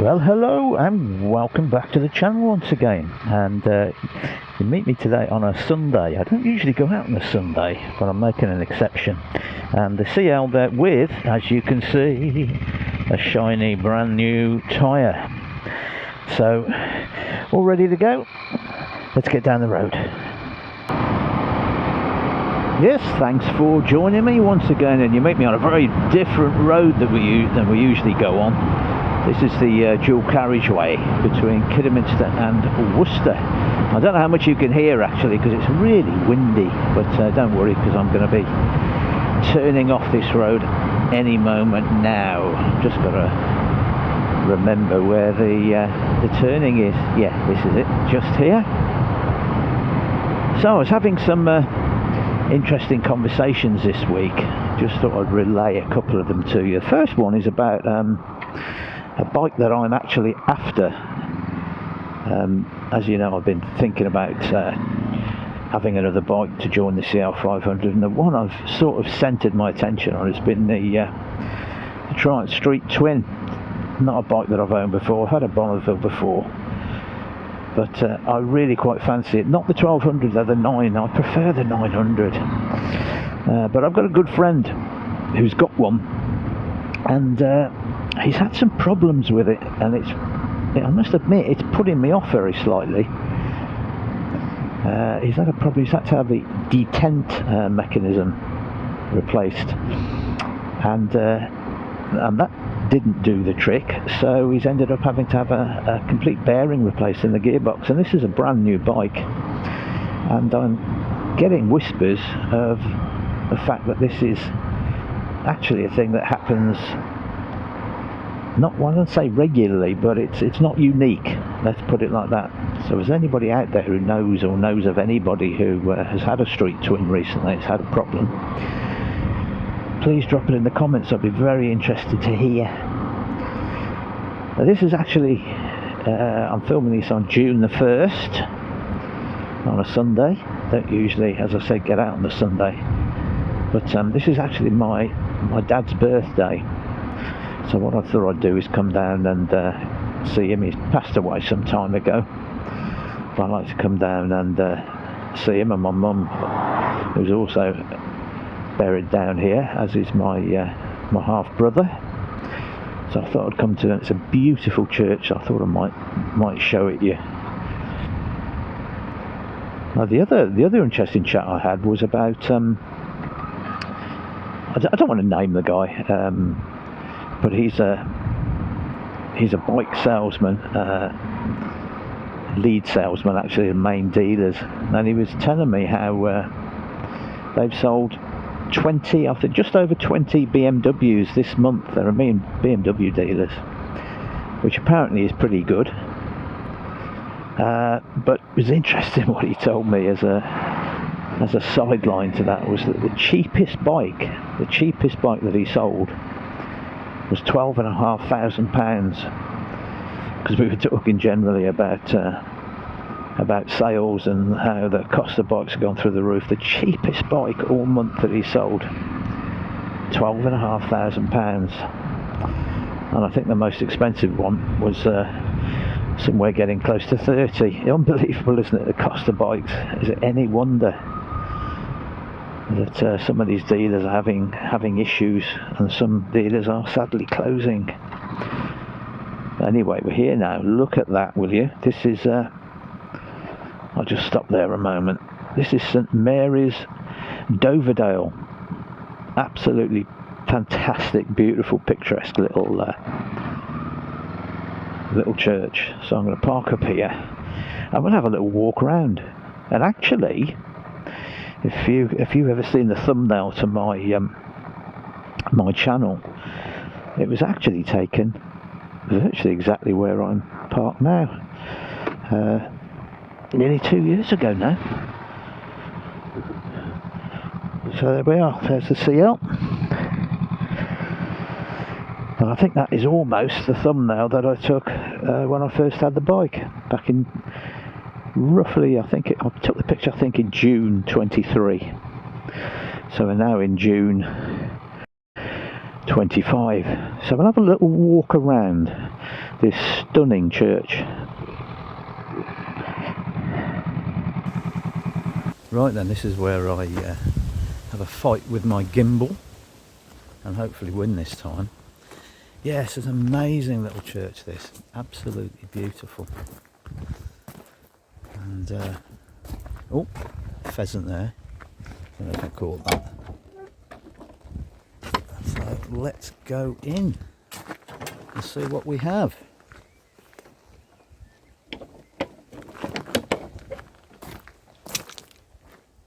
Well, hello and welcome back to the channel once again, and you meet me today on a Sunday. I don't usually go out on a Sunday, but I'm making an exception, and the CL there with, as you can see, a shiny brand new tyre. So all ready to go. Let's get down the road. Yes, thanks for joining me once again, and you meet me on a very different road than we usually go on. This is the dual carriageway between Kidderminster and Worcester. I don't know how much you can hear actually because it's really windy, but don't worry, because I'm going to be turning off this road any moment now. Just got to remember where the turning is. Yeah, this is it, just here. So I was having some interesting conversations this week. Just thought I'd relay a couple of them to you. The first one is about a bike that I'm actually after. As you know, I've been thinking about having another bike to join the CL500, and the one I've sort of centred my attention on has been the Triumph Street Twin. Not a bike that I've owned before. I've had a Bonneville before, but I really quite fancy it. Not the 1200 though, the 9. I prefer the 900. But I've got a good friend who's got one, and he's had some problems with it, and I must admit, it's putting me off very slightly. He's had to have the detent mechanism replaced, and that didn't do the trick, so he's ended up having to have a complete bearing replaced in the gearbox. And this is a brand new bike, and I'm getting whispers of the fact that this is actually a thing that happens, not, well, I don't say regularly, but it's not unique, let's put it like that. So is anybody out there who knows, or knows of anybody who has had a Street Twin recently, has had a problem, please drop it in the comments. I'd be very interested to hear. Now, this is actually I'm filming this on June the 1st on a Sunday. Don't usually, as I said, get out on the Sunday, but this is actually my dad's birthday. So what I thought I'd do is come down and see him. He's passed away some time ago, but I'd like to come down and see him, and my mum, who's also buried down here, as is my half brother. So I thought I'd come to it. It's a beautiful church. I thought I might show it you. Now the other interesting chat I had was about I don't want to name the guy, but he's a bike salesman, lead salesman actually, in main dealers, and he was telling me how they've sold 20, I think just over 20 BMWs this month. They're a main BMW dealers, which apparently is pretty good. But it was interesting what he told me as a sideline to that was that the cheapest bike that he sold was £12,500, because we were talking generally about sales and how the cost of bikes have gone through the roof. The cheapest bike all month that he sold, £12,500, and I think the most expensive one was somewhere getting close to 30. Unbelievable, isn't it, the cost of bikes? Is it any wonder that some of these dealers are having issues, and some dealers are sadly closing? Anyway, we're here now. Look at that, will you? This is I'll just stop there a moment. This is St Mary's, Doverdale. Absolutely fantastic, beautiful, picturesque little church. So I'm going to park up here and we'll have a little walk around. And actually, if you've ever seen the thumbnail to my channel, it was actually taken virtually exactly where I'm parked now, nearly 2 years ago now. So there we are, there's the CL, and I think that is almost the thumbnail that I took when I first had the bike back in roughly, I took the picture in June 23. So we're now in June 25. So we'll have a little walk around this stunning church. Right then, this is where I have a fight with my gimbal and hopefully win this time. Yes, it's an amazing little church, this. Absolutely beautiful. And, oh, pheasant there. I don't know if I caught that. So let's go in and see what we have.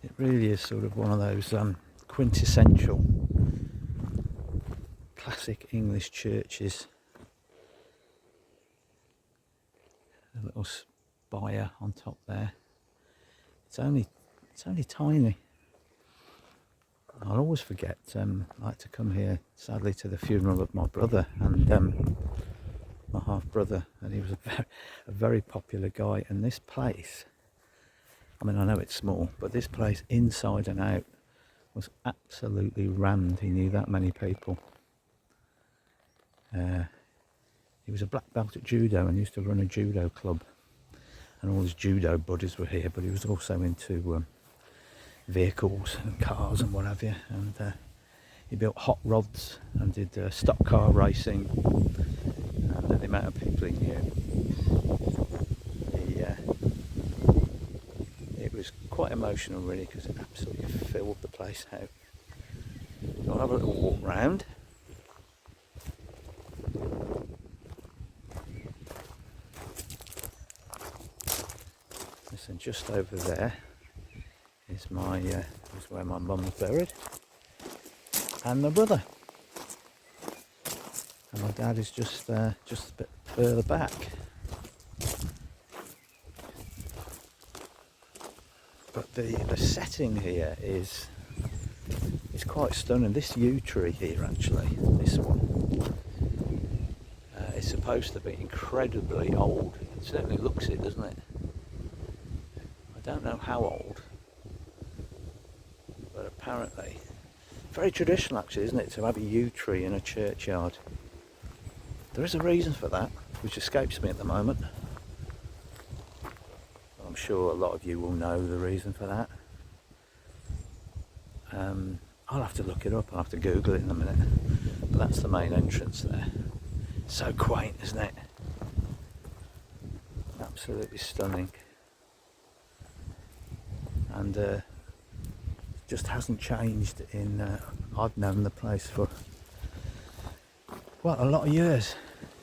It really is sort of one of those quintessential classic English churches. A little spire on top there. It's only tiny. I'll always forget. I like to come here, sadly, to the funeral of my brother and my half brother, and he was a very popular guy. And this place, I mean, I know it's small, but this place, inside and out, was absolutely rammed. He knew that many people. He was a black belt at judo and used to run a judo club, and all his judo buddies were here. But he was also into vehicles and cars and what have you, and he built hot rods and did stock car racing, and the amount of people he knew, it was quite emotional really, because it absolutely filled the place out. So I'll have a little walk round. Listen, just over there is is where my mum's buried, and my brother, and my dad is just a bit further back. But the setting here is quite stunning. This yew tree here, actually, this one, is supposed to be incredibly old. It certainly looks it, doesn't it? I don't know how old, but apparently very traditional, actually, isn't it, to have a yew tree in a churchyard? There is a reason for that, which escapes me at the moment. I'm sure a lot of you will know the reason for that. I'll have to look it up. I'll have to Google it in a minute. But that's the main entrance there. So quaint, isn't it? Absolutely stunning. And just hasn't changed in, I've known the place for, well, a lot of years.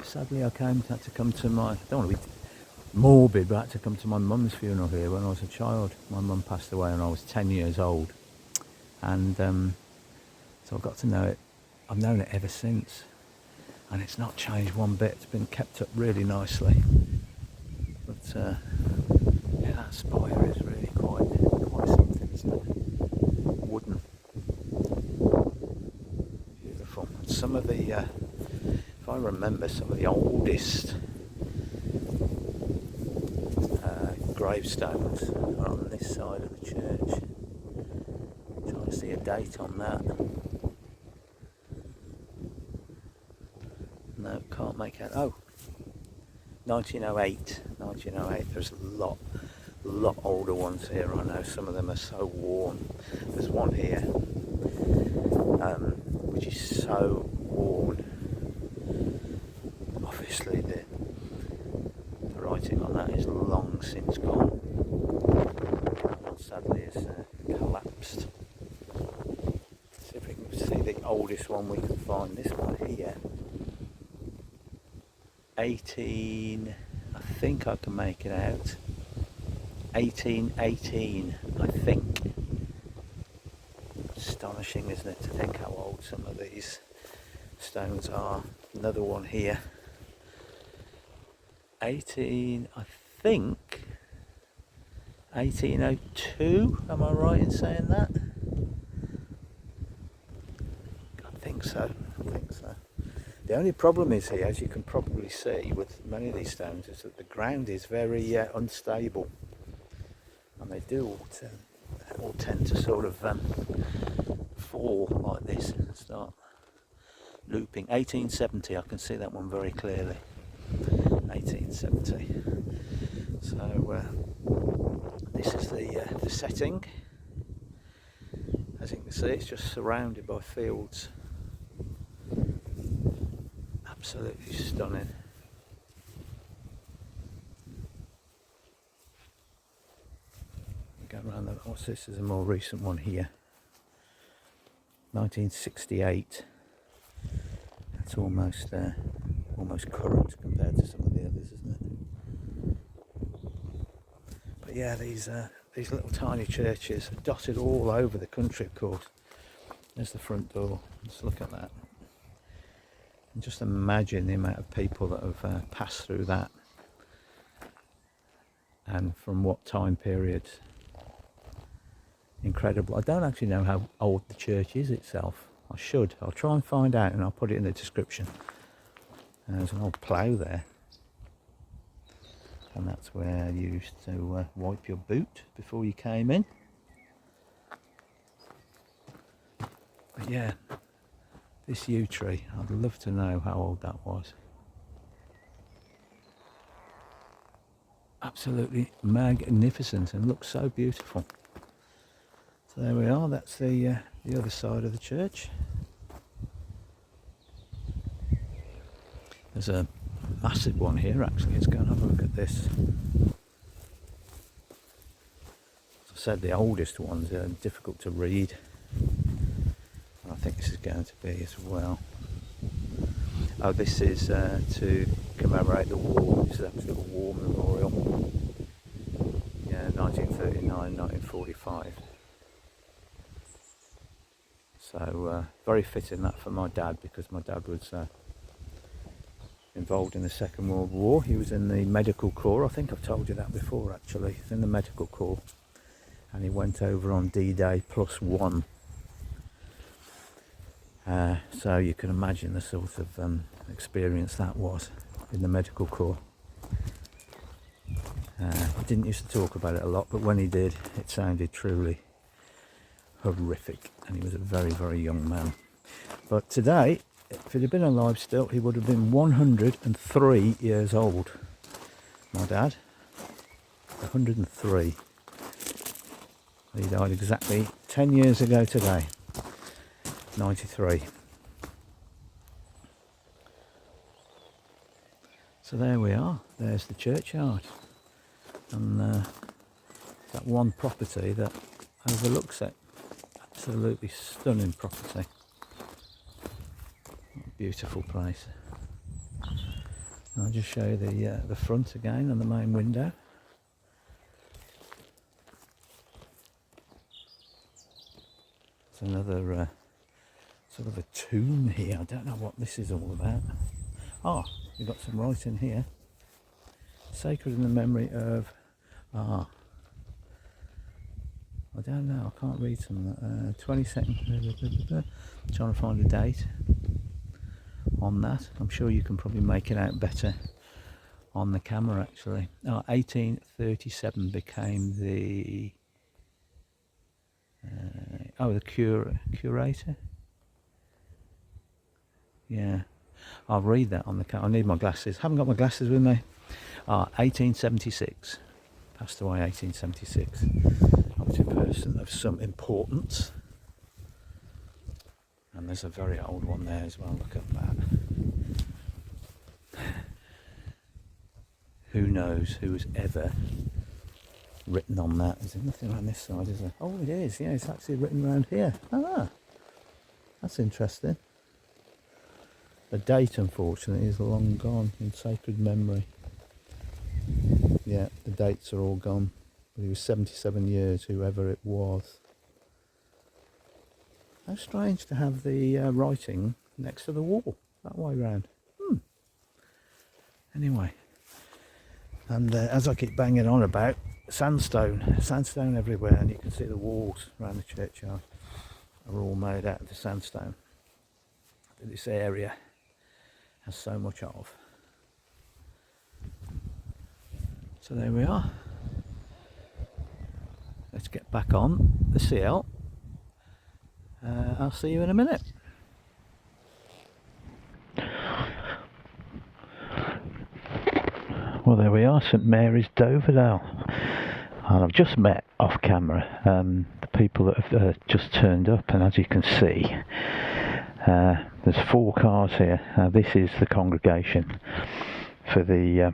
Sadly, I had to come to my, I don't want to be morbid, but I had to come to my mum's funeral here when I was a child. My mum passed away when I was 10 years old. And so I got to know it. I've known it ever since. And it's not changed one bit. It's been kept up really nicely. But yeah, that spire is really quite something, isn't it? Wooden. Beautiful. And some of the, if I remember, some of the oldest gravestones are on this side of the church. I'm trying to see a date on that. No, can't make out. Oh, 1908. 1908. There's a lot older ones here. I know some of them are so worn. There's one here, which is so worn. Obviously, the writing on that is long since gone. That one sadly is collapsed. See if we can see the oldest one we can find. This one here, 18, I think I can make it out, 1818, I think. Astonishing, isn't it, to think how old some of these stones are. Another one here, 18, I think 1802, am I right in saying that? I think so. The only problem is here, as you can probably see with many of these stones, is that the ground is very unstable, and they do all tend to sort of fall like this and start looping. 1870, I can see that one very clearly. 1870. So this is the setting. As you can see, it's just surrounded by fields. Absolutely stunning. Go around the, what's this? Is a more recent one here. 1968. That's almost current compared to some of the others, isn't it? But yeah, these little tiny churches are dotted all over the country, of course. There's the front door. Let's look at that. And just imagine the amount of people that have passed through that, and from what time periods. Incredible. I don't actually know how old the church is itself. I should. I'll try and find out and I'll put it in the description. There's an old plough there. And that's where you used to wipe your boot before you came in. But yeah, this yew tree, I'd love to know how old that was. Absolutely magnificent and looks so beautiful. So there we are, that's the other side of the church. There's a massive one here actually. Let's go and have a look at this. As I said, the oldest ones are difficult to read. And I think this is going to be as well. Oh, this is to commemorate the war. This is actually a war memorial. Yeah, 1939, 1945. So very fitting that for my dad, because my dad was involved in the Second World War. He was in the medical corps. I think I've told you that before actually. He's in the medical corps, and he went over on D.Day +1. So you can imagine the sort of experience that was in the medical corps. He didn't used to talk about it a lot, but when he did, it sounded truly horrific, and he was a very, very young man. But today, if he'd have been alive still, he would have been 103 years old. My dad, 103. He died exactly 10 years ago today, 93. So there we are, there's the churchyard, and that one property that overlooks it. Absolutely stunning property. Beautiful place. I'll just show you the front again and the main window. There's another sort of a tomb here. I don't know what this is all about. Ah, we've got some writing here. Sacred in the memory of... I don't know, I can't read some of that. 22nd, trying to find a date on that. I'm sure you can probably make it out better on the camera actually. 1837 became the the curator. Yeah, I'll read that on the camera. I need my glasses. Haven't got my glasses with me. 1876. Passed away 1876. Obviously a person of some importance. And there's a very old one there as well. Look at that. Who knows who was ever written on that? Is there nothing around this side, is there? Oh, it is. Yeah, it's actually written around here. That's interesting. The date, unfortunately, is long gone in sacred memory. Yeah, the dates are all gone. But he was 77 years, whoever it was. How strange to have the writing next to the wall, that way round. Anyway, and as I keep banging on about, sandstone everywhere, and you can see the walls around the churchyard are all made out of the sandstone that this area has so much of. So there we are. Let's get back on the CL. I'll see you in a minute. Well, there we are, St Mary's, Doverdale. And I've just met off camera the people that have just turned up, and as you can see, there's 4 cars here. This is the congregation for the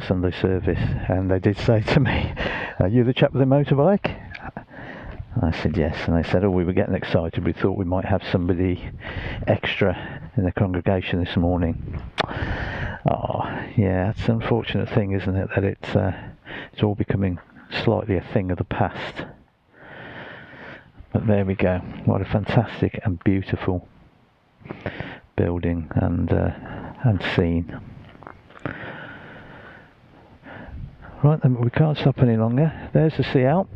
Sunday service, and they did say to me, "Are you the chap with the motorbike?" I said yes, and they said, "Oh, we were getting excited. We thought we might have somebody extra in the congregation this morning." Oh, yeah, it's an unfortunate thing, isn't it, that it's all becoming slightly a thing of the past. But there we go. What a fantastic and beautiful building and scene. Right then, we can't stop any longer. There's the sea out.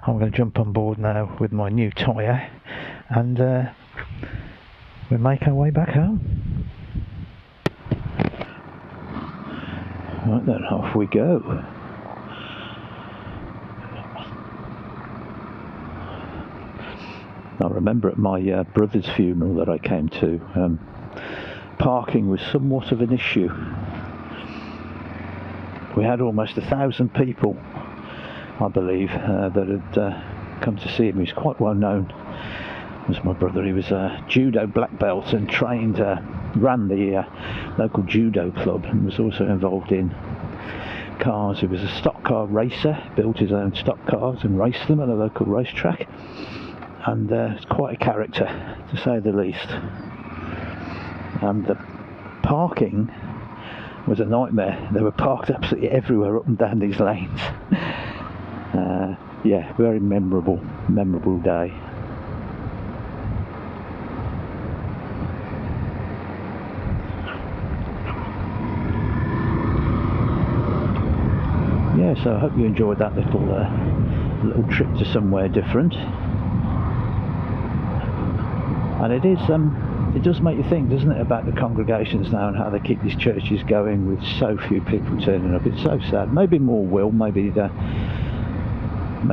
I'm going to jump on board now with my new tyre, and we'll make our way back home. Right then, off we go. I remember at my brother's funeral that I came to, parking was somewhat of an issue. We had almost 1,000 people, I believe, that had come to see him. He was quite well known. It was my brother. He was a judo black belt and trained, ran the local judo club, and was also involved in cars. He was a stock car racer, built his own stock cars and raced them at a local racetrack, and it's quite a character, to say the least. And the parking was a nightmare. They were parked absolutely everywhere up and down these lanes. Yeah, very memorable day. Yeah, so I hope you enjoyed that little trip to somewhere different. And it does make you think, doesn't it, about the congregations now and how they keep these churches going with so few people turning up. It's so sad. Maybe more will. Maybe I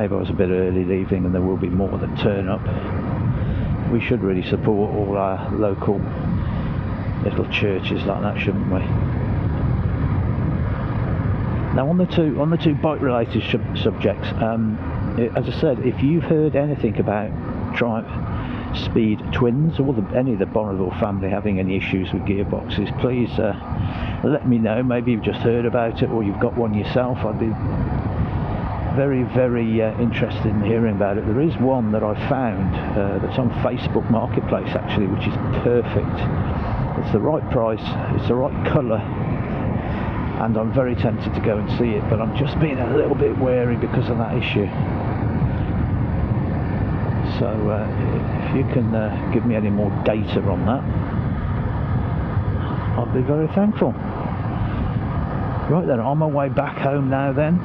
was a bit early leaving, and there will be more that turn up. We should really support all our local little churches like that, shouldn't we? Now, on the two bike-related subjects, as I said, if you've heard anything about Speed Twins or any of the Bonneville family having any issues with gearboxes, please let me know. Maybe you've just heard about it, or you've got one yourself. I'd be very, very interested in hearing about it. There is one that I found that's on Facebook Marketplace, actually, which is perfect. It's the right price, it's the right colour, and I'm very tempted to go and see it, but I'm just being a little bit wary because of that issue. So if you can give me any more data on that, I'll be very thankful. Right then, on my way back home now then.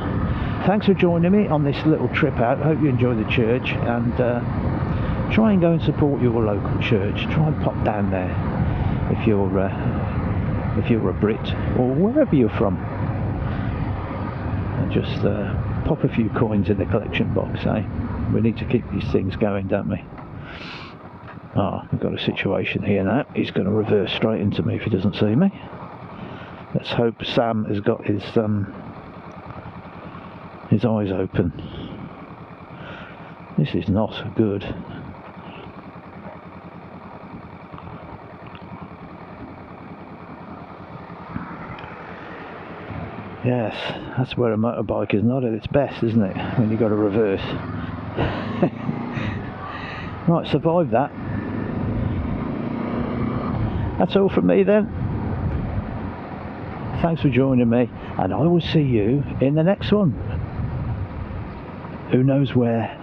Thanks for joining me on this little trip out. I hope you enjoy the church, and try and go and support your local church. Try and pop down there if you're a Brit or wherever you're from, and just pop a few coins in the collection box, eh? We need to keep these things going, don't we? We've got a situation here now. He's going to reverse straight into me if he doesn't see me. Let's hope Sam has got his eyes open. This is not good. Yes, that's where a motorbike is not at its best, isn't it? When you've got to reverse. Right, survived that. That's all from me then. Thanks for joining me, and I will see you in the next one. Who knows where?